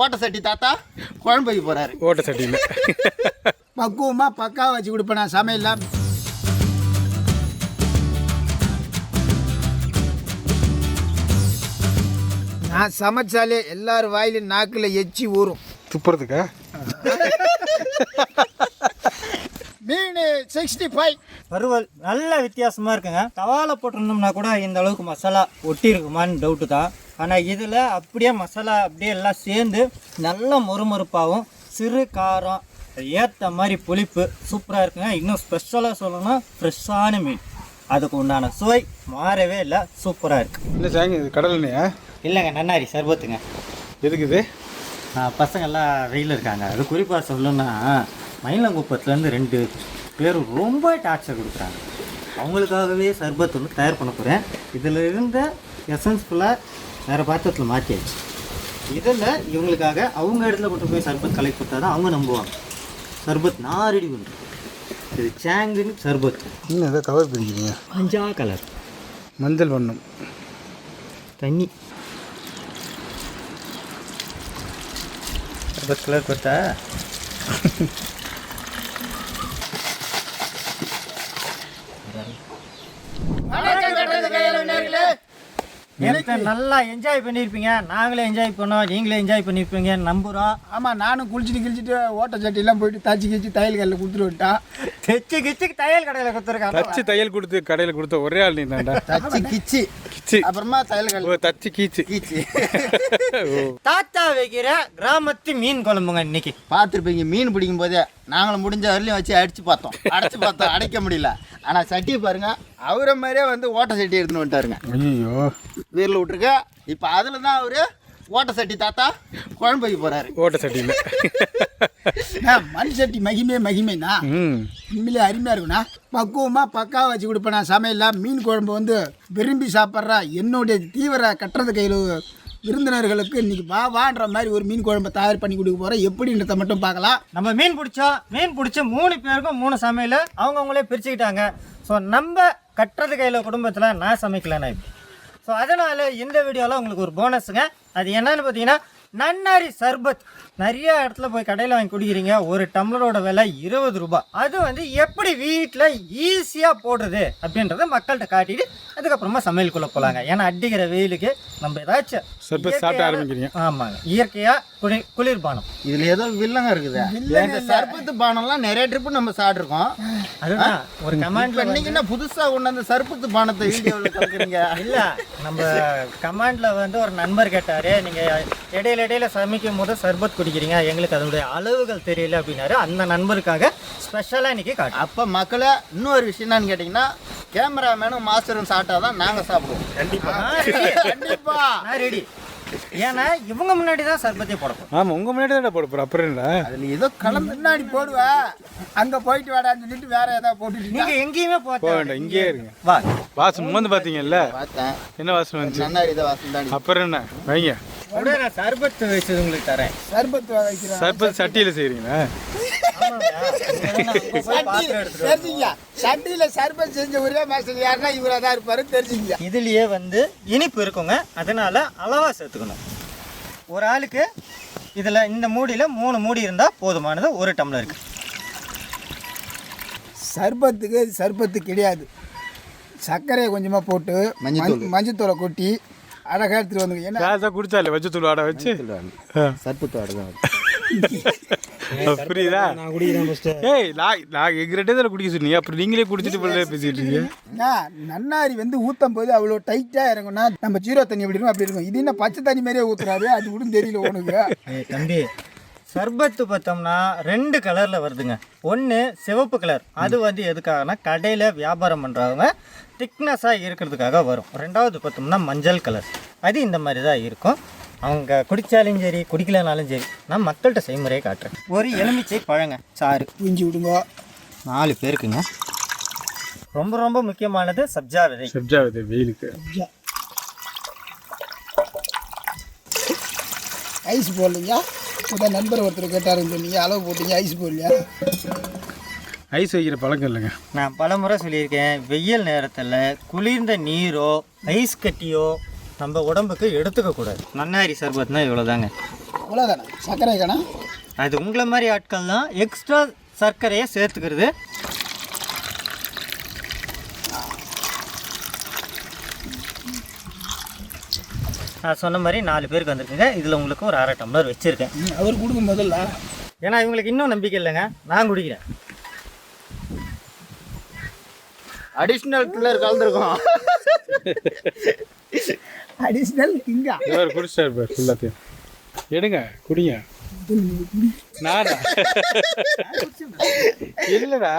ஓட்ட சட்டி தாத்தா குழம்பு வைக்க போறாரு. ஓட்ட சட்டியில் பக்குவமாக பக்காவாக வச்சு கொடுப்பேன் நான் சமையலில். நான் சமைச்சாலே எல்லாரும் வாயிலும் நாக்கில் எச்சி ஊறும். துப்புறதுக்கா? மீன் 65 வறுவல் நல்ல வித்தியாசமாக இருக்குங்க. தவாவில் போட்டிருந்தோம்னா கூட இந்த அளவுக்கு மசாலா ஒட்டி இருக்குமான்னு டவுட்டு தான். ஆனால் இதில் அப்படியே மசாலா அப்படியே எல்லாம் சேர்ந்து நல்ல மொறுமொறுப்பாகவும் சிறு காரம் ஏற்ற மாதிரி புளிப்பு சூப்பராக இருக்குங்க. இன்னும் ஸ்பெஷலாக சொல்லணும்னா ஃப்ரெஷ்ஷான மீன், அதுக்கு உண்டான சுவை மாறவே இல்லை, சூப்பராக இருக்குது. இல்லை சாங்க, இது கடல் எண்ணெயா? இல்லைங்க, நன்னாரி சர்பத்துங்க. எதுக்கு இது? பசங்கள்லாம் வெயில் இருக்காங்க. அது குறிப்பாக சொல்லணும்னா மயிலங்குப்பத்துலேருந்து 2 பேர் ரொம்ப டார்ச்சர் கொடுக்குறாங்க. அவங்களுக்காகவே சர்பத் வந்து தயார் பண்ண போகிறேன். இதில் இருந்த எசன்ஸ் ஃபுல்லாக வேறு பாத்திரத்தில் மாற்றியாச்சு. இதில் இவங்களுக்காக அவங்க இடத்துல கொண்டு போய் சர்பத் கலக்கி கொடுத்தா தான் அவங்க நம்புவாங்க. சர்பத் நான் ரெடி பண்ணுறேன். இது சாங்குன்னு சர்பத். இன்னும் எதாவது கவர் பிரிக்கிறீங்க? மஞ்சா கலர் மஞ்சள் வண்ணம் தண்ணி சர்பத் கலர் கொடுத்தா நல்லா என்ஜாய் பண்ணியிருப்பீங்க. நாங்களே என்ஜாய் பண்ணோம், நீங்களே என்ஜாய் பண்ணியிருப்பீங்க நம்புகிறோம். ஆமாம், நானும் குளிச்சுட்டு ஓட்ட சட்டியெல்லாம் போயிட்டு தச்சு கிச்சு தையல் கல்லில் கொடுத்துட்டு விட்டான். கிச்சுக்கு தையல் கடையில் கொடுத்துருக்காங்க. தச்சு தையல் கொடுத்து கடையில் கொடுத்த ஒரே ஆள் நீ தான்டா. தச்சு கிச்சு கிச்சு அப்புறமா தையல் கல் தச்சு கீச்சு கீச்சு. தாத்தா வைக்கிற கிராமத்து மீன் குழம்புங்க. இன்னைக்கு பார்த்துருப்பீங்க, மீன் பிடிக்கும் போதே நாங்களும் முடிஞ்ச வரலையும் வச்சு அடிச்சு பார்த்தோம், அடைக்க முடியல. ஆனால் சட்டியை பாருங்க, அவரை மாதிரியே வந்து ஓட்ட சட்டி எடுத்துன்னு வந்துட்டாருங்க. ஐயோ, வீரில் விட்டுருக்க. இப்போ அதில் தான் அவரு ஓட்ட சட்டி தாத்தா குழம்பு வைக்க போறாரு. ஓட்ட சட்டியில் மண் சட்டி மகிமைனா உண்மையிலே அருமையாக இருக்குண்ணா. பக்குவமாக பக்காவாக வச்சு கொடுப்பேன் நான் சமையலில். மீன் குழம்பு வந்து விரும்பி சாப்பிட்றா என்னுடைய தீவிர கட்டுறது கையில் விருந்தினர்களுக்கு இன்றைக்கி வான்ற மாதிரி ஒரு மீன் குழம்பை தயார் பண்ணி கொடுக்க போகிறோம். எப்படின்றத மட்டும் பார்க்கலாம். நம்ம மீன் பிடிச்ச 3 பேருக்கும் 3 சமையல் அவங்கவுங்களே பிரிச்சுக்கிட்டாங்க. ஸோ நம்ம கட்டுறது கையில் குடும்பத்தில் நான் சமைக்கலண்ணா. ஸோ அதனால் இந்த வீடியோவில் உங்களுக்கு ஒரு போனஸுங்க. அது என்னன்னு பார்த்தீங்கன்னா நன்னாரி சர்பத். நிறைய இடத்துல போய் கடையில் வாங்கி குடிக்கிறீங்க. ஒரு டம்ளரோட விலை 20 ரூபாய். அது வந்து எப்படி வீட்டில் ஈஸியாக போடுறது அப்படின்றத மக்கள்கிட்ட காட்டிட்டு அதுக்கப்புறமா சமையலுக்குள்ளே போகலாங்க. ஏன்னா அடிக்கிற வெயிலுக்கு நம்ம ஏதாச்சும் சர்பத் சாப்பிட ஆரம்பிக்கிறீங்க. ஆமாங்க, இயற்கையாக குளிர்பானம். இதில் ஏதோ வில்லங்க இருக்குது. இந்த சர்பத்து பானம்லாம் நிறைய ட்ரிப்பு நம்ம சாப்பிட்ருக்கோம். அதுதான் ஒரு கமெண்ட்ல இன்னைக்கு என்ன புதுசாக கொண்டு அந்த சர்பத்து பானத்தை வீடியோவில் கலக்குறீங்க? இல்லை, நம்ம கமெண்ட்ல வந்து ஒரு நண்பர் கேட்டார், நீங்கள் இடையில சமைக்கும் போது சர்பத் குடிக்கிறீங்க, எங்களுக்கு அதனுடைய அளவுகள் தெரியல அப்படின்னாரு. அந்த நண்பருக்காக ஸ்பெஷலாக இன்னைக்கு காட்டு. அப்போ மக்களை இன்னொரு விஷயம் என்னன்னு கேட்டிங்கன்னா, கேமராமேனும் மாஸ்டரும் சாப்பிட்டாதான் நாங்கள் சாப்பிடுவோம். கண்டிப்பா நான் ரெடி. ஏன்னா இவங்க முன்னாடி தான் சர்பத்தே போடப்போம். ஆமாம், உங்கள் முன்னாடி தான் போட போகிறோம். அப்புறம் என்ன அதில் ஏதோ கலந்து முன்னாடி போடுவேன், அங்கே போயிட்டு வாடான்னு சொல்லிட்டு வேற ஏதாவது போட்டுட்டு நீங்கள் எங்கேயுமே போக வேண்டாம், இங்கேயே இருங்க. வா, வாசம் வந்து பார்த்தீங்கல்ல, பார்த்தேன். என்ன வாசம் வந்துச்சு? நன்னாரி தான் வாசம் தான். அப்புறம் என்ன வைங்க. அப்படியே நான் சர்பத் வச்சது உங்களுக்கு தரேன். சர்பத்து வைக்கிறேன். சர்பத் சட்டியில் செய்கிறீங்களா? சட்டியில சர்பத் செஞ்ச ஒரே மாஸ்டர் யாருன்னா இவரா தான் இருப்பாரு, தெரிஞ்சுங்க. இதுலயே வந்து இனிப்பு இருக்குங்க, அதனால அளவா சேர்த்துக்கணும். ஒரு ஆளுக்கு இதுல இந்த மூடியில 3 மூடி இருந்தா போதுமானது. 1 டம்ளருக்கு சர்பத்துக்கு சர்பத்து கிடையாது. சர்க்கரையை கொஞ்சமாக போட்டு மஞ்சத்தூளை கொட்டி அழகாக எடுத்துட்டு வந்து. ஏன்னா குடிச்சாலே வச்சு தூள் ஆட வச்சு சர்பத்து ஆடுதான். புரியுதா? ஏய், நான் எங்கிட்ட தான் குடிக்க சொன்னீங்க, அப்புறம் நீங்களே குடிச்சிட்டு பேசிட்டு இருக்கீங்க. நன்னாரி வந்து ஊற்றும் போது அவ்வளோ டைட்டாக இறங்கும்னா நம்ம ஜீரோ தண்ணி எப்படி இருக்கும் அப்படி இருக்கும். இது என்ன பச்சை தண்ணி மாதிரியே ஊற்றுறாரு, அது கூட தெரியல உனக்கு. தம்பி, சர்பத்து பார்த்தோம்னா 2 கலரில் வருதுங்க. ஒன்று சிவப்பு கலர், அது வந்து எதுக்காகனா கடையில் வியாபாரம் பண்ணுறவங்க திக்னஸாக இருக்கிறதுக்காக வரும். 2வது பார்த்தோம்னா மஞ்சள் கலர், அது இந்த மாதிரி தான் இருக்கும். அவங்க குடித்தாலும் சரி குடிக்கலனாலும் சரி, நான் மக்கள்கிட்ட செய்முறையை காட்டுறேன். ஒரு எலுமிச்சை பழங்க சாறு புரிஞ்சு விடுங்க. 4 பேருக்குங்க. ரொம்ப ரொம்ப முக்கியமானது சப்ஜா விதை. சப்ஜா விதை வெயிலுக்கு. ஐஸ் போடலையா? இப்போதான் நண்பர் ஒருத்தர் கேட்டாருன்னு சொன்னீங்க, அளவு போட்டீங்க, ஐஸ் போடலையா? ஐஸ் வைக்கிற பழக்கம் இல்லைங்க. நான் பல முறை சொல்லியிருக்கேன், வெயில் நேரத்தில் குளிர்ந்த நீரோ ஐஸ் கட்டியோ நம்ம உடம்புக்கு எடுத்துக்கக்கூடாது. நன்னாரி சர்பத்னா இவ்வளோதாங்க. அவ்வளோதானே? சர்க்கரை காணா? அது உங்களை மாதிரி ஆட்கள் தான் எக்ஸ்ட்ரா சர்க்கரையை சேர்த்துக்கிறது. நான் சொன்ன மாதிரி 4 பேருக்கு வந்திருக்குங்க. இதில் உங்களுக்கு ஒரு 1/2 டம்ளர் வச்சுருக்கேன். அவர் கொடுக்கும் முதல்ல. ஏன்னா இவங்களுக்கு இன்னும் நம்பிக்கை இல்லைங்க, நான் குடிக்கிறேன். அடிஷ்னல் கில்லர் கலந்துருக்கோம். அடிஷ்னல் கிங்கா இவர் குடிச்சார் பார் எல்லாத்தையும். எடுங்க குடிங்க. நானா இல்லடா,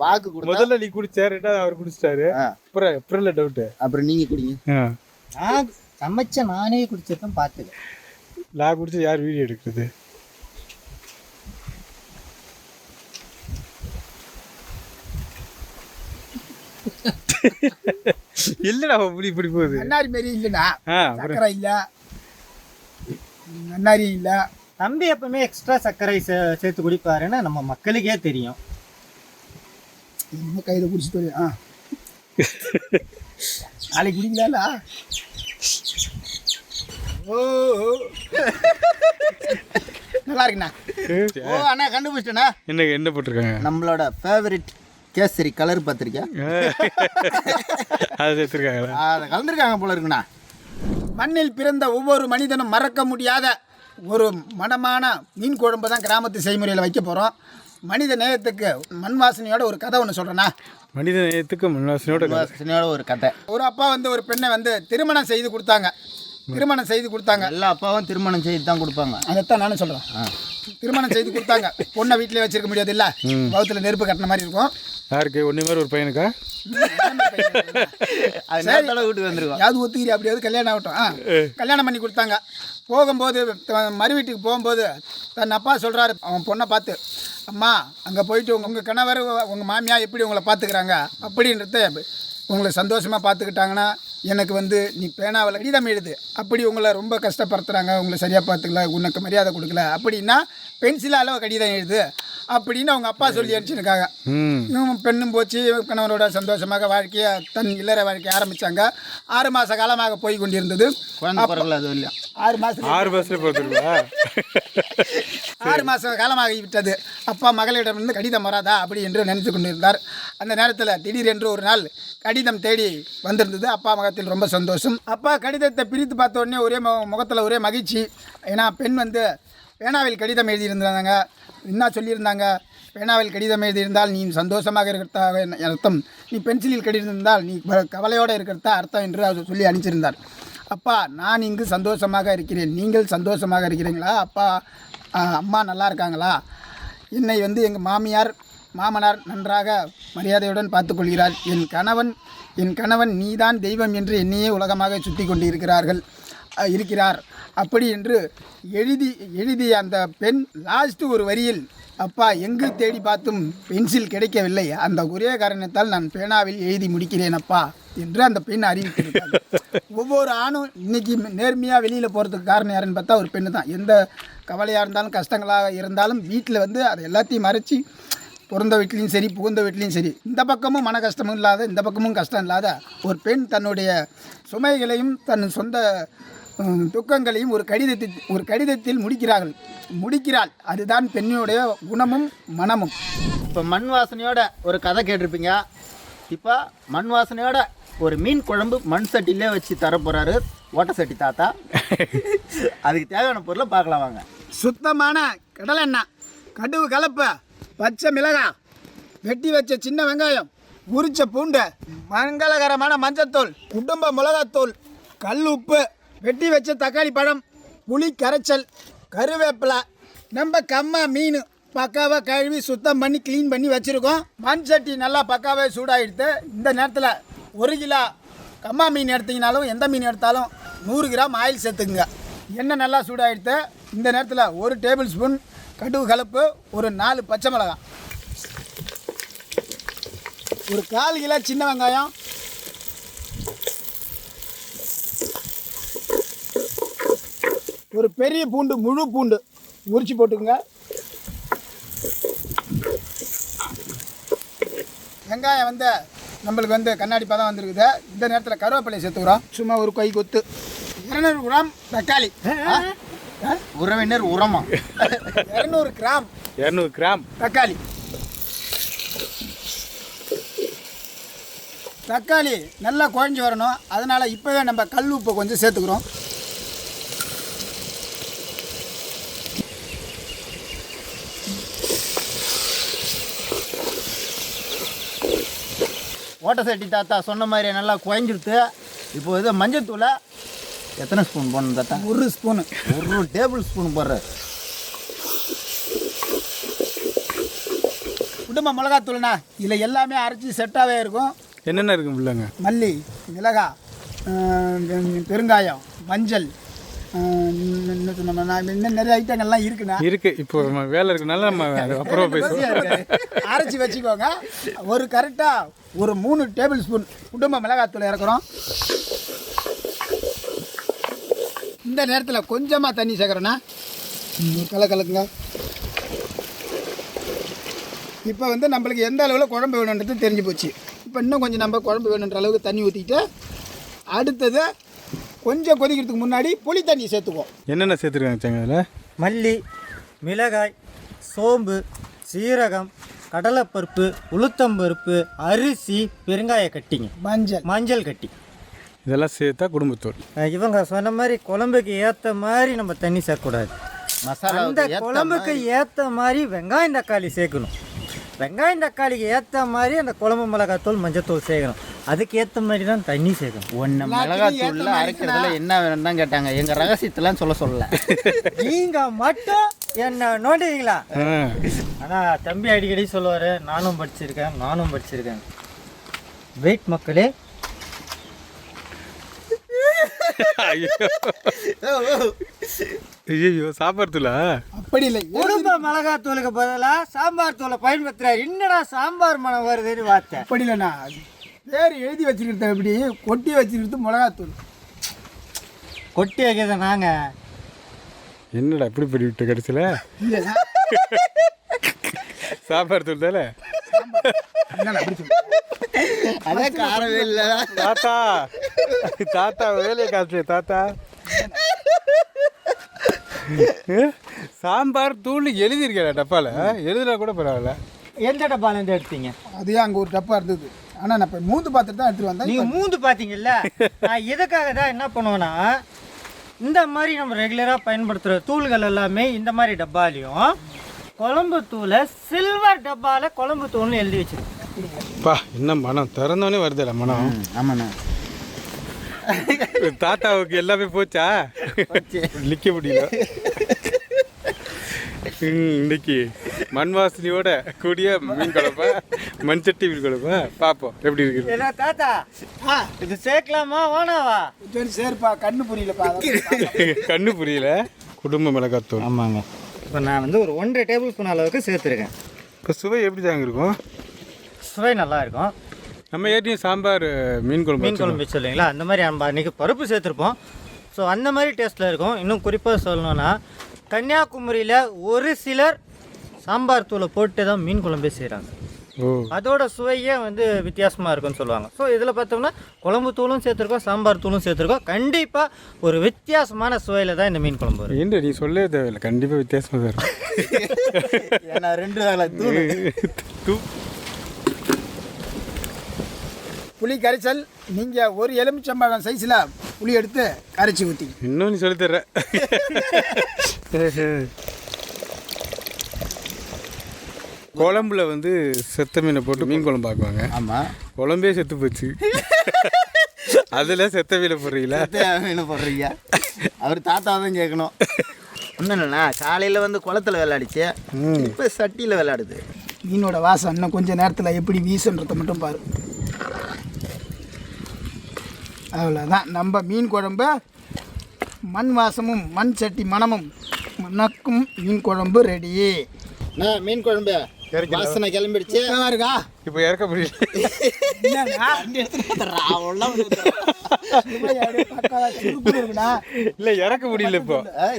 வாக்கு கொடுத்தா முதல்ல நீ குடிச்சாரு, ரெண்டாவது அவர் குடிச்சிட்டாரு. அப்புறம் இல்லை டவுட்டு. அப்புறம் நீங்க குடிங்க. நான் சமைச்ச நானே குடிச்சிருக்கேன், பார்த்துக்க. நான் குடிச்சு யார் வீடியோ எடுக்கிறது? இல்லடா இப்படி போகுது. நன்னாரி மாரி இல்லைண்ணா, சர்க்கரை இல்லை, நன்னாரி இல்லை. தம்பி எப்பவுமே எக்ஸ்ட்ரா சர்க்கரை சேர்த்து குடிப்பாருன்னு நம்ம மக்களுக்கே தெரியும். இன்னும் கையில் குடிச்சிட்டு வரையும். நாளைக்கு குடிக்கலாம்ல. ஓ நல்லா இருக்குண்ணா. ஓ அண்ணா கண்டுபிடிச்சிட்டேண்ணா. என்ன போட்டிருக்காங்க? நம்மளோட ஃபேவரட் கேசரி கலர் பார்த்துருக்கியா? அதை சேர்த்துருக்காங்களா? அதை கலந்துருக்காங்க போல இருக்குண்ணா. மண்ணில் பிறந்த ஒவ்வொரு மனிதனும் மறக்க முடியாத ஒரு மனமான மீன் குழம்பு தான் கிராமத்து செய்முறையில் வைக்க போகிறோம். மனித நேயத்துக்கு மண் வாசனையோட ஒரு கதை ஒன்று சொல்கிறேன்னா. மனித நேயத்துக்கு மண் வாசனையோட ஒரு கதை. ஒரு அப்பா வந்து ஒரு பெண்ணை வந்து திருமணம் செய்து கொடுத்தாங்க. எல்லா அப்பாவும் திருமணம் செய்து தான் கொடுப்பாங்க. அதைத்தான் நானும் சொல்கிறேன். திருமணம் செய்து கொடுத்தாங்க. பொண்ணை வீட்டிலே வச்சிருக்க முடியாது இல்லை, பௌத்தில் நெருப்பு கட்டின மாதிரி இருக்கும். யாருக்கு? ஒன்று மாதிரி ஒரு பையனுக்கா? வீட்டுக்கு வந்துருக்கோம். யாவது ஒத்துக்கிறீ அப்படியாவது கல்யாணம் ஆகட்டும். கல்யாணம் பண்ணி கொடுத்தாங்க. போகும்போது மறு வீட்டுக்கு போகும்போது தன் அப்பா சொல்கிறாரு அவன் பொண்ணை பார்த்து, அம்மா அங்கே போயிட்டு உங்கள் கணவர் உங்கள் மாமியா எப்படி உங்களை பார்த்துக்கிறாங்க அப்படின்றத உங்களை சந்தோஷமாக பார்த்துக்கிட்டாங்கன்னா எனக்கு வந்து நீ பேனாவில் கடிதம் எழுது. அப்படி உங்களை ரொம்ப கஷ்டப்படுத்துகிறாங்க, உங்களை சரியாக பார்த்துக்கல, உனக்கு மரியாதை கொடுக்கல அப்படின்னா பென்சிலால் கடிதம் எழுது அப்படின்னு அவங்க அப்பா சொல்லி அனுப்பிச்சிருக்காங்க. பெண்ணும் போச்சு, கணவரோட சந்தோஷமாக வாழ்க்கையை தன் இல்லற வாழ்க்கையை ஆரம்பித்தாங்க. 6 மாத காலமாக போய் கொண்டிருந்தது. 6 மாத காலமாகிவிட்டது. அப்பா மகளிடமிருந்து கடிதம் வராதா அப்படி என்று நினைத்து கொண்டிருந்தார். அந்த நேரத்தில் திடீரென்று ஒரு நாள் கடிதம் தேடி வந்திருந்தது. அப்பா முகத்தில் ரொம்ப சந்தோஷம். அப்பா கடிதத்தை பிரித்து பார்த்த உடனே ஒரே முகத்தில் ஒரே மகிழ்ச்சி. ஏன்னா பெண் வந்து பேனாவில் கடிதம் எழுதியிருந்தாங்க. என்ன சொல்லியிருந்தாங்க? பேனாவில் கடிதம் எழுதியிருந்தால் நீ சந்தோஷமாக இருக்கிறதா அர்த்தம், நீ பென்சிலில் கடிதம் நீ கவலையோடு இருக்கிறதா அர்த்தம் என்று அவர் சொல்லி அனுப்பிச்சிருந்தார். அப்பா நான் இங்கு சந்தோஷமாக இருக்கிறேன், நீங்கள் சந்தோஷமாக இருக்கிறீங்களா? அப்பா அம்மா நல்லா இருக்காங்களா? என்னை வந்து எங்கள் மாமனார் நன்றாக மரியாதையுடன் பார்த்து கொள்கிறார். என் கணவன் நீதான் தெய்வம் என்று என்னையே உலகமாக சுற்றி கொண்டு இருக்கிறார் அப்படி என்று எழுதிய அந்த பெண் லாஸ்ட் ஒரு வரியில், அப்பா எங்கு தேடி பார்த்தும் பென்சில் கிடைக்கவில்லை, அந்த ஒரே காரணத்தால் நான் பேனாவில் எழுதி முடிக்கிறேன் அப்பா என்று அந்த பெண் அறிவித்திருக்காங்க. ஒவ்வொரு ஆணும் இன்னைக்கு நேர்மையாக வெளியில் போகிறதுக்கு காரணம் யாருன்னு பார்த்தா ஒரு பெண்ணு தான். எந்த கவலையாக இருந்தாலும் கஷ்டங்களாக இருந்தாலும் வீட்டில் வந்து அதை எல்லாத்தையும் மறைச்சி, பிறந்த வீட்லேயும் சரி புகுந்த வீட்லேயும் சரி, இந்த பக்கமும் மன கஷ்டமும் இல்லாத இந்த பக்கமும் கஷ்டம் இல்லாத ஒரு பெண் தன்னுடைய சுமைகளையும் தன் சொந்த துக்கங்களையும் ஒரு கடிதத்தில் முடிக்கிறாள். அதுதான் பெண்ணுடைய குணமும் மனமும். இப்போ மண் வாசனையோட ஒரு கதை கேட்டிருப்பீங்க. இப்போ மண் வாசனையோட ஒரு மீன் குழம்பு மண் சட்டிலே வச்சு தரப்போகிறாரு ஓட்ட சட்டி தாத்தா. அதுக்கு தேவையான பொருளை பார்க்கலாம் வாங்க. சுத்தமான கடலெண்ணெய், கடுகு கலப்பு, பச்சை மிளகாய், வெட்டி வச்ச சின்ன வெங்காயம், உரிச்ச பூண்டு, மங்களகரமான மஞ்சத்தூள், குடும்ப மிளகாத்தூள், கல் உப்பு, வெட்டி வச்ச தக்காளி பழம், புளி கரைச்சல், கருவேப்பிலை, நம்ம கம்மா மீன் பக்காவாக கழுவி சுத்தம் பண்ணி க்ளீன் பண்ணி வச்சுருக்கோம். மண் சட்டி நல்லா பக்காவாக சூடாகிடுது. இந்த நேரத்தில் 1 கிலோ கம்மா மீன் எடுத்திங்கனாலும் எந்த மீன் எடுத்தாலும் 100 கிராம் ஆயில் சேர்த்துக்குங்க. எண்ணெய் நல்லா சூடாகிடுது. இந்த நேரத்தில் 1 டேபிள் ஸ்பூன் கடுகு கலப்பு, ஒரு 4 பச்சை மிளகாய், ஒரு 1/4 கிலோ சின்ன வெங்காயம், ஒரு பெரிய பூண்டு, முழு பூண்டு உரிச்சு போட்டுக்குங்க. வெங்காயம் வந்து நம்மளுக்கு வந்து கண்ணாடி பதம் வந்துருக்குது. இந்த நேரத்தில் கருவேப்பிலையை சேர்த்துக்கிறோம். சும்மா ஒரு கை கொத்து. 200 கிராம் தக்காளி. உறவினர் உரமா 200 கிராம் 200 கிராம் தக்காளி. தக்காளி நல்லா குழஞ்சி வரணும். அதனால் இப்போவே நம்ம கல் உப்பை கொஞ்சம் சேர்த்துக்கிறோம். ஓட்ட சட்டி தாத்தா சொன்ன மாதிரி நல்லா குழஞ்சிடுத்து. இப்போ இது மஞ்சத்தூளை எத்தனை ஸ்பூன் போடணும் தாத்தா? 1 ஸ்பூனு. 1 டேபிள் ஸ்பூன் போடுறாரு. குடும்ப மிளகாத்தூள்ண்ணா. இதில் எல்லாமே அரைச்சி செட்டாகவே இருக்கும். என்னென்ன இருக்கும் பிள்ளைங்க? மல்லி, மிளகாய், பெருங்காயம், மஞ்சள், இன்னும் நிறைய ஐட்டங்கள்லாம் இருக்குண்ணா. இருக்கு. இப்போ நம்ம வேலை இருக்கனால நம்ம அப்புறம் பேசுவோம். அரைச்சி வச்சுக்கோங்க. ஒரு கரெக்டாக ஒரு 3 டேபிள் ஸ்பூன் குடும்ப மிளகாத்தூள் இறக்குறோம். இந்த நேரத்தில் கொஞ்சமாக தண்ணி சேர்க்குறோண்ணா. கலக்குங்க. இப்போ வந்து நம்மளுக்கு எந்த அளவில் குழம்பு வேணுன்றது தெரிஞ்சு போச்சு. இப்போ இன்னும் கொஞ்சம் நம்ம குழம்பு வேணுன்ற அளவுக்கு தண்ணி ஊற்றிட்டு அடுத்தது கொஞ்சம் கொதிக்கிறதுக்கு முன்னாடி புளி தண்ணி சேர்த்துக்குவோம். என்னென்ன சேர்த்துருக்காங்க அதில்? மல்லி, மிளகாய், சோம்பு, சீரகம், கடலைப்பருப்பு, உளுத்தம்பருப்பு, அரிசி, பெருங்காய கட்டிங்க, மஞ்சள் கட்டி, இதெல்லாம் சேர்த்தா குடும்பத்தூள். இவங்க சொன்ன மாதிரி குழம்புக்கு ஏற்ற மாதிரி நம்ம தண்ணி சேர்க்கக்கூடாது. மசாலா அந்த குழம்புக்கு ஏற்ற மாதிரி வெங்காயம் தக்காளி சேர்க்கணும். வெங்காயம் தக்காளிக்கு ஏற்ற மாதிரி அந்த குழம்பு மிளகாத்தூள் மஞ்சத்தூள் சேர்க்கணும். அதுக்கு ஏற்ற மாதிரி தான் தண்ணி சேர்க்கணும். ஒன்று மிளகாத்தூளில் அரைக்கிறதுல என்ன வேணும்னு தான் கேட்டாங்க. எங்கள் ரகசியத்தெல்லாம் சொல்லல. நீங்கள் மட்டும் என்ன நோண்டுவீங்களா? ஆனால் தம்பி அடிக்கடி சொல்லுவார், நானும் படிச்சிருக்கேன். வெயிட் மக்களே. ஐயோ சாம்பார் தூளா? அப்படி இல்லை. குடும்ப மிளகாத்தூளுக்கு பதிலாக சாம்பார் தூளை பயன்படுத்துறாரு. என்னடா சாம்பார் மனம் வருதுன்னு பார்த்தேன். அப்படி இல்லைண்ணா. பேர் எழுதி வச்சுக்கிறது எப்படி, கொட்டி வச்சுக்கிறது மிளகாத்தூள். கொட்டி வைக்கிறத நாங்கள் என்னடா இப்படி பண்ணிவிட்டு கடைசியில்? இல்லைண்ணா, சாம்பார் தூள் தானே? அதான் காரவே இல்லை தாத்தா. தாத்தா வேலையை காசு தாத்தா. சாம்பார் தூள் எழுதியிருக்கேன் டப்பாவில். எழுதுனா கூட பரவாயில்ல. எந்த டப்பாலேருந்து எடுத்தீங்க? அதே அங்கே ஒரு டப்பா இருந்தது. ஆனால் நான் இப்போ மூந்து பார்த்துட்டு தான் எடுத்துகிட்டு வந்தேன். நீங்கள் மூந்து பார்த்தீங்கல்ல. நான் இதுக்காக தான் என்ன பண்ணுவேன்னா, இந்த மாதிரி நம்ம ரெகுலராக பயன்படுத்துகிற தூள்கள் எல்லாமே இந்த மாதிரி டப்பாலையும், குழம்பு தூளை சில்வர் டப்பாவில் குழம்பு தூள்னு எழுதி வச்சுருக்கேன். பா என்ன மனம் திறந்தோடனே வருதுல்ல மனம். ஆமாண்ணா. தாத்தாவுக்கு எல்லாமே போச்சா? நிற்க முடியல. இன்னைக்கு மண் வாசனையோட கூடிய மீன் குழம்பா, மண் சட்டி மீன் குழம்பா பார்ப்போம் எப்படி இருக்குது. ஏன்னா தாத்தா இது சேர்க்கலாமா வேணாவா? சரி சரிப்பா, கண்ணு புரியலப்பா. கண்ணு புரியல. குடும்ப மிளகாத்தூள். ஆமாங்க. இப்போ நான் வந்து ஒரு 1.5 டேபிள் ஸ்பூன் அளவுக்கு சேர்த்துருக்கேன். இப்போ சுவை எப்படி தாங்க இருக்கும்? சுவை நல்லா இருக்கும். நம்ம ஏற்கனவே சாம்பார் மீன் குழம்பு வச்சு இல்லைங்களா, அந்த மாதிரி நம்ம அன்றைக்கி பருப்பு சேர்த்துருப்போம். ஸோ அந்த மாதிரி டேஸ்ட்டில் இருக்கும். இன்னும் குறிப்பாக சொல்லணுன்னா, கன்னியாகுமரியில் ஒரு சிலர் சாம்பார் தூளை போட்டு தான் மீன் குழம்பே செய்கிறாங்க. அதோட சுவையே வந்து வித்தியாசமாக இருக்குன்னு சொல்லுவாங்க. ஸோ இதில் பார்த்தோம்னா குழம்பு தூளும் சேர்த்துருக்கோம், சாம்பார் தூளும் சேர்த்துருக்கோம். கண்டிப்பாக ஒரு வித்தியாசமான சுவையில் தான் இந்த மீன் குழம்பு வரும். ஏன்டா நீ சொல்லவே தேவையில்லை, கண்டிப்பாக வித்தியாசமாக தான் இருக்கும். ஏன்னா 2 தூள் புளி கரைச்சல். நீங்கள் ஒரு எலுமிச்சம்பழம் சைஸில் புளி எடுத்து கரைச்சி ஊற்றி. இன்னும் நீ சொல்லித்தர்ற. குழம்புல வந்து செத்த மீனை போட்டு மீன் குழம்பு ஆக்குவாங்க. ஆமாம், குழம்பே செத்து போச்சு. அதில் செத்த மீனை போடுறீங்களா? மீனை போடுறீங்க. அவர் தாத்தா தான் கேட்கணும். ஒன்றும் இல்லைண்ணா, காலையில் வந்து குளத்தில் விளையாடிச்சு, இப்போ சட்டியில் விளையாடுது. மீனோட வாசம் இன்னும் கொஞ்சம் நேரத்தில் எப்படி வீசுன்றதை மட்டும் பாரு. அவ்வளோதான், நம்ம மீன் குழம்பு மண் வாசமும் மண் சட்டி மணமும் மணக்கும் மீன் குழம்பு ரெடி. மீன் குழம்பு வாசனை கிளம்பிடுச்சு இருக்கா? இப்போ இறக்க முடியல. இல்லை இறக்க முடியல. இப்போ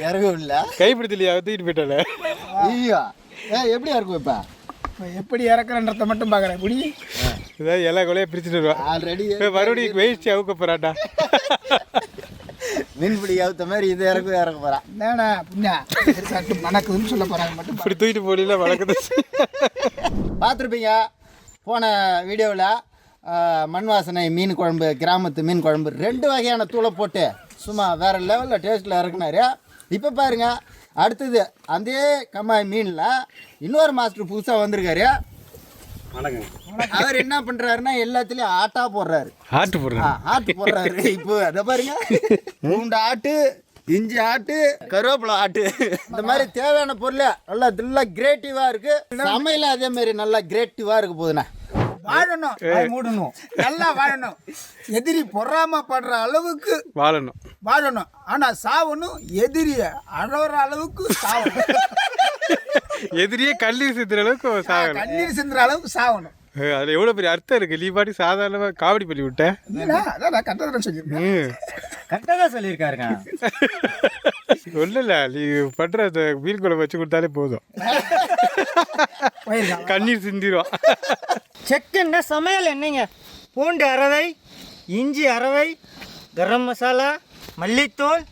இறங்க இல்லை, கைப்பிடித்தலையா தூக்கிட்டு போயிட்டால. ஐயா எப்படி இறக்கும்? இப்போ எப்படி இறக்குறன்றத மட்டும் பார்க்குறேன். இப்படி ஏதாவது எல்லா கொலையாக பிரிச்சுட்டு வருவா. ஆல்ரெடி மறுபடியும் வெயிச்சு அவுக்க போகிறாட்டா. மீன்பிடி அவுத்த மாதிரி இது இறக்க போகிறான். என்னண்ணா புண்ணா சட்டு மணக்குதுன்னு சொல்ல போகிறாங்க மட்டும் இப்படி தூக்கிட்டு போடல வளர்க்குது. பார்த்துருப்பீங்க போன வீடியோவில் மண் வாசனை மீன் குழம்பு, கிராமத்து மீன் குழம்பு 2 வகையான தூளை போட்டு சும்மா வேறு லெவலில் டேஸ்ட்டில் இறக்குனாரு. இப்போ பாருங்க, அடுத்தது அதே கம்மாய் மீனில் இன்னொரு மாஸ்டர் புதுசாக வந்திருக்காரு. அவர் என்ன பண்ணுறாருன்னா எல்லாத்துலேயும் ஆட்டா போடுறாரு. ஆட்டு போடுறேன். ஆட்டு போடுறாரு. இப்போ அதை பாருங்க, பூண்டு ஆட்டு, இஞ்சி ஆட்டு, கருவேப்பிலை ஆட்டு, இந்த மாதிரி தேவையான பொருள் நல்லா கிரியேட்டிவாக இருக்குது. சமையல் அதே மாதிரி நல்லா கிரியேட்டிவாக இருக்க போகுதுண்ணா. வாழணும், மூடணும், நல்லா வாழணும். எதிரி பொறாம படுற அளவுக்கு வாழணும். ஆனா சாவணும், எதிரிய அழற அளவுக்கு சாவணும். எதிரியே கண்ணீர் சிந்துற அளவுக்கு சாவணும். அதுல எவ்வளவு பெரிய அர்த்தம் இருக்கு. நீ பாட்டி சாதாரணமா காமெடி பண்ணி விட்டேன். கரெக்டாக சொல்லியிருக்காருங்க. ஒன்றும் இல்லை, நீ பண்ற மீன் குழம்பு வச்சு கொடுத்தாலே போதும், கண்ணீர் சிந்திரும். செக்குன்னா சமையல் என்னங்க, பூண்டு அரவை, இஞ்சி அரவை, கரம் மசாலா, மல்லித்தூள்,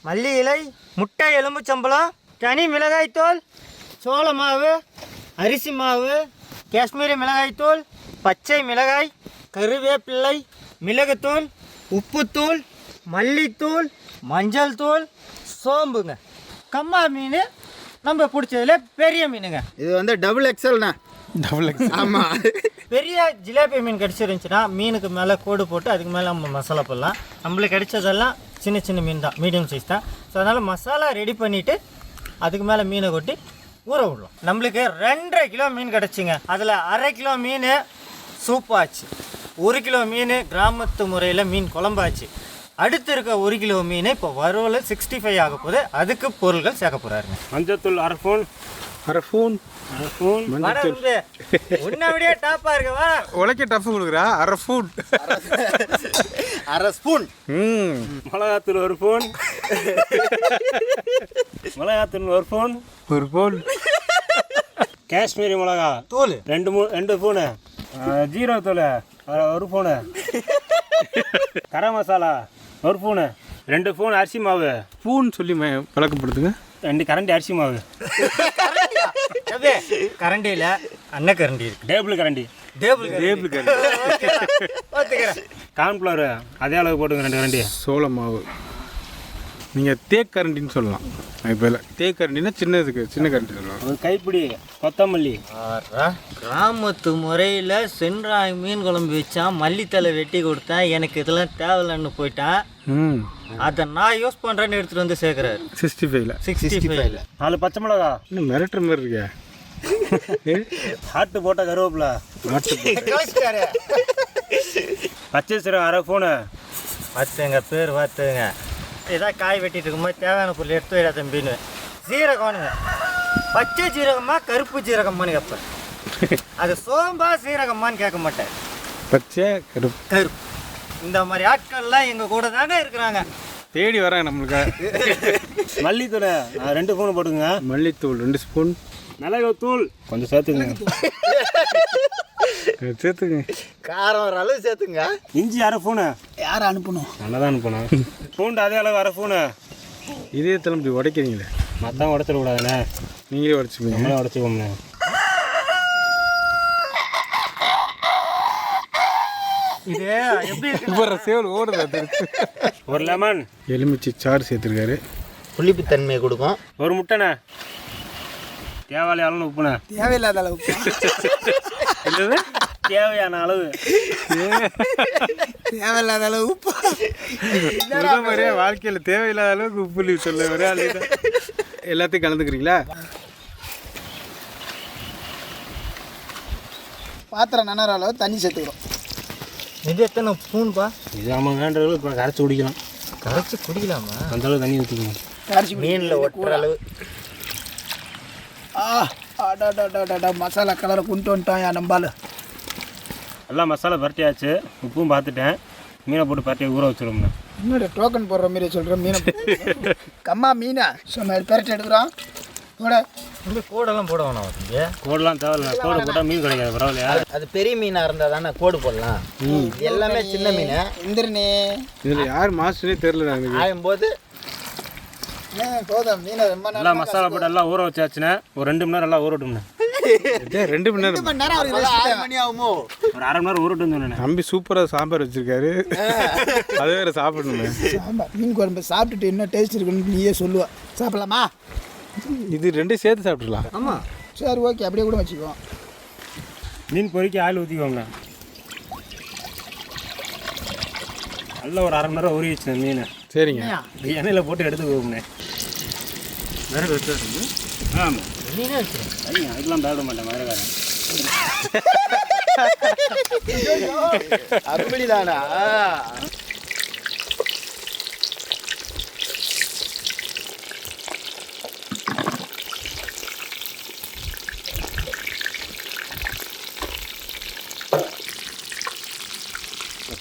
மல்லி இலை, முட்டை, எலும்புச்சம்பளம், தனி மிளகாய்த்தூள், சோள மாவு, அரிசி மாவு, காஷ்மீரி மிளகாய்த்தூள், பச்சை மிளகாய், கருவேப்பிள்ளை, மிளகுத்தூள், உப்புத்தூள், மல்லித்தூள், மஞ்சள் தூள், சோம்புங்க. கம்மா மீன் நம்ம பிடிச்சதுல பெரிய மீனுங்க. இது வந்து டபுள் எக்ஸல்ண்ணா. ஆமாம், பெரிய ஜிலேபி மீன் கிடச்சிருந்துச்சுன்னா மீனுக்கு மேலே கோடு போட்டு அதுக்கு மேலே நம்ம மசாலா போடலாம். நம்மளுக்கு கிடைச்சதெல்லாம் சின்ன சின்ன மீன் தான், மீடியம் சைஸ் தான். ஸோ அதனால் மசாலா ரெடி பண்ணிவிட்டு அதுக்கு மேலே மீனை கொட்டி ஊற விடலாம். நம்மளுக்கு 2.5 கிலோ மீன் கிடச்சிங்க. அதில் 1/2 கிலோ மீன் சூப்பாச்சு, 1 கிலோ மீன் கிராமத்து முறையில் மீன் குழம்பாச்சு. அடுத்து இருக்க 1 கிலோ மீன் இப்போ வறுவல் 65 ஆக போகுது. அதுக்கு பொருள்கள் சேர்க்க போகிறாருங்க. மஞ்சத்தூள் அரை ஸ்பூன் உன்னபடியே டாப்பா இருக்கவா, உலக்கே டஃப் கொடுக்குறா. அரை ஸ்பூன் மிளகாத்தூள் 1 ஸ்பூன், மிளகாத்தூள் 1 ஸ்பூன், காஷ்மீரி மிளகா தூள் 2 ஸ்பூனு, ஜீரகத்தூள் 1 spoon, garam masala 1 spoon, 2 spoon அரிசி மாவு. ஸ்பூன் சொல்லி பழக்கப்படுத்துங்க. 2 கரண்டி அரிசி மாவு. கரண்டியில் அண்ணன் கரண்டி இருக்கு, டேபிள் கரண்டி. கார்ன்ஃப்ளவர் அதே அளவு போட்டுங்க, 2 கரண்டி. சோள மாவு நீங்கள் தேக்கரண்டின்னு சொல்லலாம். இப்போ இல்லை, தேக்கரண்டினா சின்னதுக்கு சின்ன கரண்டி சொல்லலாம். ஒரு கைப்பிடி கொத்தமல்லி. கிராமத்து முறையில் சென்றாய் மீன் குழம்பு வச்சா மல்லித்தலை வெட்டி கொடுத்தேன். எனக்கு இதெல்லாம் தேவையில்லைன்னு போயிட்டேன். அதை நான் யூஸ் பண்ணுறேன்னு எடுத்துகிட்டு வந்து சேர்க்குறாரு. 65 4 பச்சை மிளகா. இன்னும் மிரட்டுற மாதிரி இருக்கே. ஆட்டு போட்ட கருவேப்பிலை. பச்சை சீரகம் 1/2 ஸ்பூனு. பார்த்துங்க பேர் பார்த்துங்க. இதான் காய் வெட்டிட்டு இருக்கும்போது தேவையான பொருள் எடுத்து வைடா தம்பின்னு. சீரகம்னுங்க, பச்சை சீரகமா கருப்பு சீரகம்மான்னு கேட்பேன். அது சோம்பா சீரகம்மான்னு கேட்க மாட்டேன். பச்சை கருப்பு. இந்த மாதிரி ஆட்கள்லாம் எங்கள் கூட தானே இருக்கிறாங்க, தேடி வராங்க நம்மளுக்கு. மல்லித்தூள் 2 ஸ்பூன் போட்டுங்க. மல்லித்தூள் 2 ஸ்பூன். மிளகாத்தூள் கொஞ்சம் சேர்த்துங்க. காரம் ஒரு அளவு சேர்த்துங்க. இஞ்சி 1/2 ஸ்பூனு. யாரை அனுப்பணும்? நல்லா தான் அனுப்பணும். பூண்டு அதே அளவு 1/2 ஸ்பூனு. இதே தலைமை உடைக்கிறீங்களே, மற்ற உடச்சிடக்கூடாதுண்ணே. நீங்களே உடச்சிப்பீங்க. நம்மளே உடச்சிக்கோம்ண்ணே. இது எப்படி இப்போ சேவல் ஓடுது. 1 லெமன். எலுமிச்சை சாறு சேர்த்துருக்காரு, புளிப்புத்தன்மையை கொடுக்கும். 1 முட்டைண்ணே. தேவையான அளவு உப்புண்ணே. தேவையில்லாத அளவு. தேவையான அளவு. தேவையில்லாத அளவு உப்பு. மாதிரியே வாழ்க்கையில் தேவையில்லாத அளவுக்கு உப்பு சொல்ல வர எல்லாத்தையும் கலந்துக்கிறீங்களா? பாத்திரம் நனைற அளவு தண்ணி சேர்த்துக்கிறோம். இது எத்தனை ஸ்பூன்பா? இது ஆமாம், வேண்ட அளவு இப்போ கரைச்சி குடிக்கலாம். கரைச்சி குடிக்கலாமா? அந்த அளவு தண்ணி ஊற்றிக்கணும். கரைச்சி மீனில் ஒட்டுற அளவு. மசாலா கலரை கொண்டு வந்துட்டோம் நம்பால். எல்லாம் மசாலா பரட்டியாச்சு, உப்பும் பார்த்துட்டேன். மீனை போட்டு பரட்டி ஊற வச்சுருவோம்ண்ணே. இன்னொரு டோக்கன் போடுற மாரி சொல்கிறேன். மீனை கம்மா மீனை ஸோ மாதிரி பரட்டி எடுக்கிறோம். கூட இந்த கோடெல்லாம் போட வேணாம் தம்பி. கோடெல்லாம் தேவையில்ல, கோடு போட்டால் மீன் கிடைக்காது, பரவாயில்லையா? அது பெரிய மீனாக இருந்தால் தானே கோடு போடலாம். இது எல்லாமே சின்ன மீன். எந்திரனே இதில் யார் மாஸ்டரே தெரில எனக்கு. ஆயும்போது போதும் மீனை ரொம்ப நல்லா மசாலா போட்டு எல்லாம் ஊற வச்சாச்சுன்னா ஒரு 2 மணி நேரம் நல்லா ஊற விட்டும்ண்ணே. 2 மணி நேரம் நேரம் அவருக்கு 6 மணி ஆகுமோ? ஒரு 1/2 மணி நேரம் ஊற விட்டுன்னு தம்பி சூப்பராக சாம்பார் வச்சிருக்காரு. அதே வேற சாப்பிடணுமே. சாம்பார் மீன் குழம்பு சாப்பிட்டுட்டு என்ன டேஸ்ட் இருக்குன்னு நீயே சொல்லுவா. சாப்பிடலாமா? இது 2 சேர்த்து சாப்பிட்றலாம். ஆமாம் சரி ஓகே அப்படியே கூட வச்சுக்குவோம். மீன் பொறிக்க ஆயில் ஊற்றிக்கோங்க. நல்லா ஒரு 1/2 மணி நேரம் ஊறி வச்சுனேன் மீனை. சரிங்க. எண்ணெயில் போட்டு எடுத்துக்கோங்கண்ணே. வேற வச்சு ஆமாம் நீனே வச்சுருங்க. சரிங்க, அதுக்கெல்லாம் பயப்பட மாட்டேன் மதுரைக்காரன். அப்படிதானா?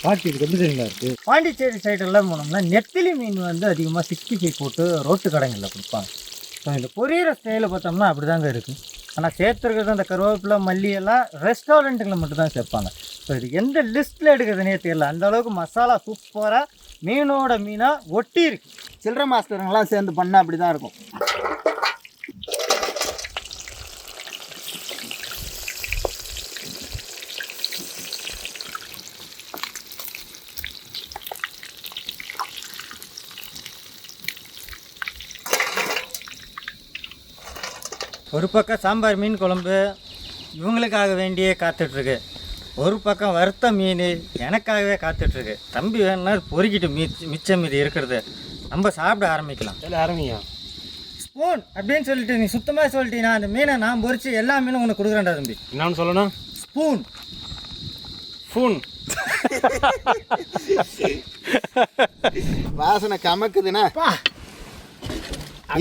பாட்டி இது எப்படி தெரியுமா இருக்குது? பாண்டிச்சேரி சைடெல்லாம் போனோம்னா நெத்திலி மீன் வந்து அதிகமாக 65 போட்டு ரோட்டு கடைங்களில் கொடுப்பாங்க. ஸோ இந்த பொரியிற ஸ்டைலில் பார்த்தோம்னா அப்படி தாங்க இருக்குது. ஆனால் சேர்த்துருக்கிறது அந்த கருவேப்பிலை மல்லி எல்லாம் ரெஸ்டாரண்ட்டுகளில் மட்டும்தான் சேர்ப்பாங்க. ஸோ இது எந்த லிஸ்ட்டில் எடுக்கிறதுனே தெரியல. அந்த அளவுக்கு மசாலா சூப்பராக மீனோட மீனாக ஒட்டி இருக்கு. சில்லறை மாஸ்டருங்கெல்லாம் சேர்ந்து பண்ணால் அப்படி தான் இருக்கும். ஒரு பக்கம் சாம்பார் மீன் குழம்பு இவங்களுக்காக வேண்டியே காத்துட்ருக்கு. ஒரு பக்கம் வறுத்த மீன் எனக்காகவே காத்துட்ருக்கு. தம்பி வேணுன்னா பொறுக்கிட்டு மிச்சம் மீதி இருக்கிறது நம்ம சாப்பிட ஆரம்பிக்கலாம். சரி ஆரம்பிங்க. ஸ்பூன் அப்படின்னு சொல்லிட்டு நீ சுத்தமாக சொல்லிட்டீங்கன்னா அந்த மீனை நான் பொரிச்சு எல்லா மீனும் உனக்கு கொடுக்குறேன்டா தம்பி. என்னன்னு சொல்லணும்? ஸ்பூன். ஃபூன். வாசனை கமக்குதுண்ணா.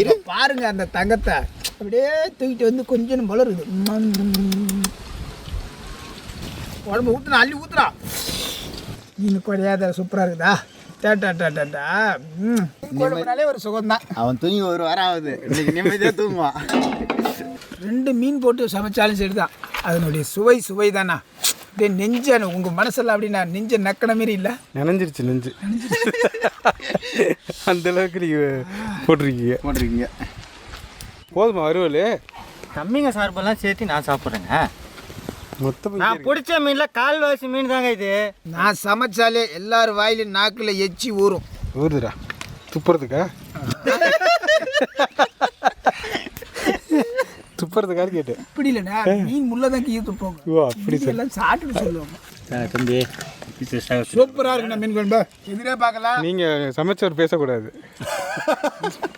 இது பாருங்க அந்த தங்கத்தை அப்படியே தூக்கிட்டு வந்து கொஞ்சம் மலருது. உடம்பு ஊற்றுனா அள்ளி ஊற்றுறா. மீன் குறையாத சூப்பராக இருக்குதா? டேட்டா குழம்புனாலே ஒரு சுகம்தான். அவன் தூங்கி ஒரு வாரம் ஆகுது. இன்னைக்கு நிம்மதியாக தூங்குவான். 2 மீன் போட்டு சமைச்சாலும் சரி தான் அதனுடைய சுவை தானா. அப்படியே நெஞ்ச உங்கள் மனசெல்லாம் அப்படி நான் நெஞ்ச நக்கின மாரி இல்லை, நினைஞ்சிருச்சு நெஞ்சு. அந்த அளவுக்கு நீங்கள் போட்டிருக்கீங்க. போதுமா வறுவல்? தம்பிங்க சார்பெல்லாம் சேர்த்து நான் சாப்பிட்றேங்க. மொத்தம் நான் பிடிச்ச மீனில் கால்வாசி மீன் தாங்க இது. நான் சமைச்சாலே எல்லாரும் வாயிலும் நாக்கில் எச்சி ஊறும். ஊறுதுடா துப்புறதுக்கா? துப்புறதுக்காக கேட்டேன். இப்படி இல்லைண்ணா மீன் முள்ளதான் கீழே துப்போங்க. ஓ அப்படி சார். எல்லாம் சாப்பிட்டுட்டு சொல்லுவாங்க. தம்பி சூப்பராக இருக்குண்ணா மீன் குழம்பு. எதிரே பார்க்கலாம். நீங்கள் சமைச்சவர் பேசக்கூடாது,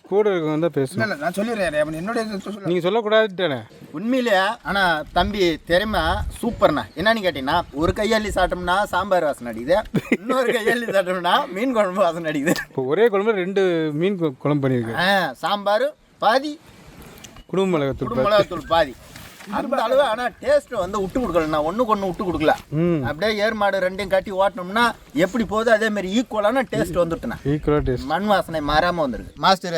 கூட இருக்கவங்க தான் பேசணும். இல்லை நான் சொல்லிடுறேன் என்னுடைய சொல்ல. நீங்கள் சொல்லக்கூடாதுட்டானே உண்மையிலே. ஆனால் தம்பி திறமை சூப்பர்ண்ணா. என்னன்னு கேட்டீங்கன்னா, ஒரு கையாளி சாப்பிட்டோம்னா சாம்பார் வாசனை அடிக்குது, இன்னொரு கையாளி சாப்பிட்டோம்னா மீன் குழம்பு வாசனை அடிக்குது. இப்போ ஒரே குழம்புல 2 மீன் குழம்பு பண்ணியிருக்கு. சாம்பார் பாதி, குடும்ப மிளகாத்தூள் மிளகாத்தூள் பாதி. அந்த அளவு. ஆனால் டேஸ்ட் வந்து விட்டு கொடுக்கல. நான் ஒன்றுக்கு விட்டு கொடுக்கல. அப்படியே ஏர் மாடு 2யும் கட்டி ஓட்டினோம்னா எப்படி போகுது அதே மாதிரி ஈக்குவலான டேஸ்ட் வந்துட்டுண்ணா. ஈக்குவலாக டேஸ்ட். மண் வாசனை மாறாமல் வந்துருக்கு. மாஸ்டர்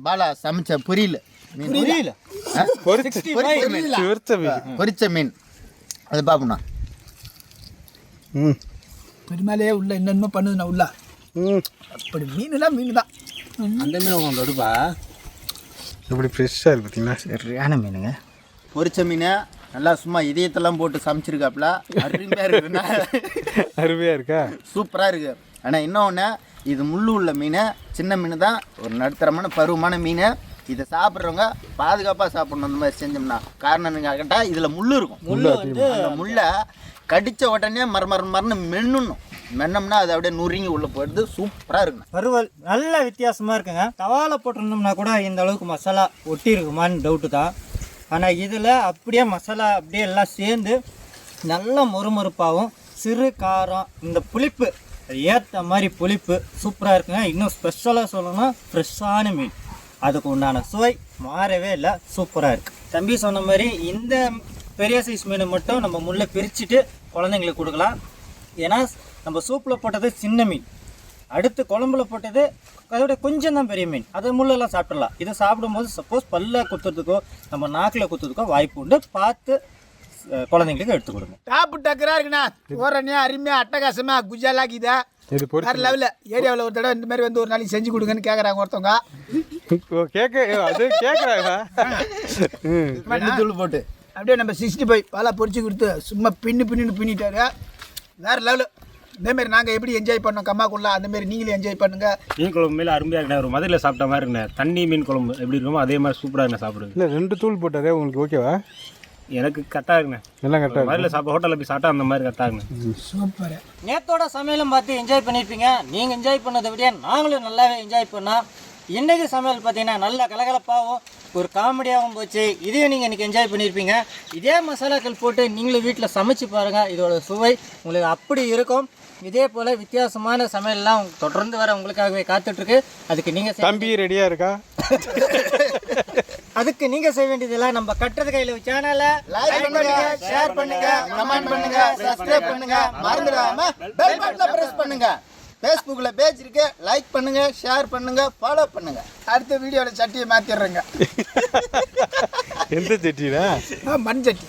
பாலா சமைச்ச புரியல பொரிச்ச மீன் அது பாப்போம்ண்ணா. பெருமாளே உள்ள என்னென்ன பண்ணுதுண்ணா உள்ள. அப்படி மீனுலாம் மீன் தான். அந்த மீன் உங்களுக்கு எடுப்பா. எப்படி ஃப்ரெஷ்ஷாக இருக்குது பார்த்தீங்கன்னா. சரியான மீனுங்க. பொரிச்ச மீன் நல்லா சும்மா இதயத்தெல்லாம் போட்டு சமைச்சிருக்காப்புல. அருமையாக இருக்குதுண்ணா. அருமையாக இருக்கா? சூப்பராக இருக்குது. ஆனால் இன்னொன்று, இது முள்ளு உள்ள மீன், சின்ன மீன் தான், ஒரு நடுத்தரமான பருவமான மீன். இதை சாப்பிட்றவங்க பாதுகாப்பாக சாப்பிடணும். அந்த மாதிரி செஞ்சோம்னா காரணம் என்னங்க கேட்டால் இதில் முள் இருக்கும். அந்த முள்ளை கடித்த உடனே மரன்னு மென்னோம்னா அது அப்படியே நுறுங்கி உள்ளே போயிடுது. சூப்பராக இருக்குண்ணா. வறுவல் நல்ல வித்தியாசமாக இருக்குங்க. தவாலை போட்டிருந்தோம்னா கூட இந்த அளவுக்கு மசாலா ஒட்டி இருக்குமான்னு டவுட்டு தான். ஆனால் இதில் அப்படியே மசாலா அப்படியே எல்லாம் சேர்ந்து நல்ல மொறுமொறுப்பாகவும் சிறு காரம், இந்த புளிப்பு ஏற்ற மாதிரி புளிப்பு சூப்பராக இருக்குங்க. இன்னும் ஸ்பெஷலாக சொல்லணும்னா ஃப்ரெஷ்ஷான மீன், அதுக்கு உண்டான சுவை மாறவே இல்லை, சூப்பராக இருக்குது. தம்பி சொன்ன மாதிரி இந்த பெரிய சைஸ் மீன் மட்டும் நம்ம முள்ளை பிரிச்சுட்டு குழந்தைங்களுக்கு கொடுக்கலாம். ஏன்னா நம்ம சூப்பில் போட்டது சின்ன மீன், அடுத்து குழம்புல போட்டது அதோட கொஞ்சம் தான் பெரிய மீன், அது முள்ளெல்லாம் சாப்பிடலாம். இதை சாப்பிடும்போது சப்போஸ் பல்ல குத்துறதுக்கோ நம்ம நாக்கில் குத்துறதுக்கோ வாய்ப்பு உண்டு. பார்த்து குழந்தைங்களுக்கு எடுத்து கொடுங்க. டாப்பு டக்கரா இருக்குண்ணா, ஓரணியா அருமையா அட்டகாசமா குஜாலாக்கிதா இது பொறுத்து வேற லெவலில். ஏரியாவில் ஒரு தடவை இந்த மாதிரி வந்து ஒரு நாளைக்கு செஞ்சு கொடுங்கன்னு கேட்குறாங்க ஒருத்தவங்க. அது கேட்குறாங்க. தூள் போட்டு அப்படியே நம்ம 65 பாலா பொரிச்சு கொடுத்து சும்மா பின்னிட்டாரு. வேற லெவலு. இதேமாரி நாங்கள் எப்படி என்ஜாய் பண்ணோம் கம்மாக்குள்ள, அந்தமாரி நீங்களும் என்ஜாய் பண்ணுங்க. மீன் குழம்பு மேலே அருமையாக இருக்குண்ணே. ஒரு மதுரையில் சாப்பிட்ட மாதிரி இருக்குண்ணே. தண்ணி மீன் குழம்பு எப்படி இருக்குமோ அதே மாதிரி சூப்பராக இருக்குண்ணே சாப்பிடுறது. இல்லை 2 தூள் போட்டாரே உங்களுக்கு ஓகேவா? எனக்கு கரெக்டாக இருக்குண்ணே. எல்லாம் கரெக்டாக மதுரையில் சாப்பிட ஹோட்டலில் போய் சாப்பிட்டா அந்த மாதிரி கரெக்டாக இருக்குண்ணே. சூப்பர். நேத்தோட சமையலும் பார்த்து என்ஜாய் பண்ணியிருப்பீங்க. நீங்கள் என்ஜாய் பண்ணதை விட நாங்களும் நல்லாவே என்ஜாய் பண்ணோம். இன்றைக்கி சமையல் பார்த்தீங்கன்னா நல்ல கலகலப்பாகவும் ஒரு காமெடியாகவும் போச்சு. இதையும் நீங்கள் இன்றைக்கி என்ஜாய் பண்ணியிருப்பீங்க. இதே மசாலாக்கள் போட்டு நீங்களும் வீட்டில் சமைச்சு பாருங்கள், இதோட சுவை உங்களுக்கு அப்படி இருக்கும். இதே போல் வித்தியாசமான சமையல்லாம் தொடர்ந்து வர உங்களுக்காகவே காத்துட்ருக்கு. அதுக்கு நீங்கள் தம்பி ரெடியாக இருக்கா? அதுக்கு நீங்கள் செய்ய வேண்டியதெல்லாம் நம்ம கட்டுறது கையில் சேனலை லைக் பண்ணுங்க, ஷேர் பண்ணுங்க, கமெண்ட் பண்ணுங்க, சப்ஸ்கிரைப் பண்ணுங்க, மறந்துடாம பெல் பட்டனை பிரஸ் பண்ணுங்க. ஃபேஸ்புக்ல பேஜ் இருக்கு, லைக் பண்ணுங்க, ஷேர் பண்ணுங்க, ஃபாலோ பண்ணுங்க. அடுத்த வீடியோவில் சட்டியை மாற்றிடுறேங்க. எந்த சட்டினா? மண் சட்டி.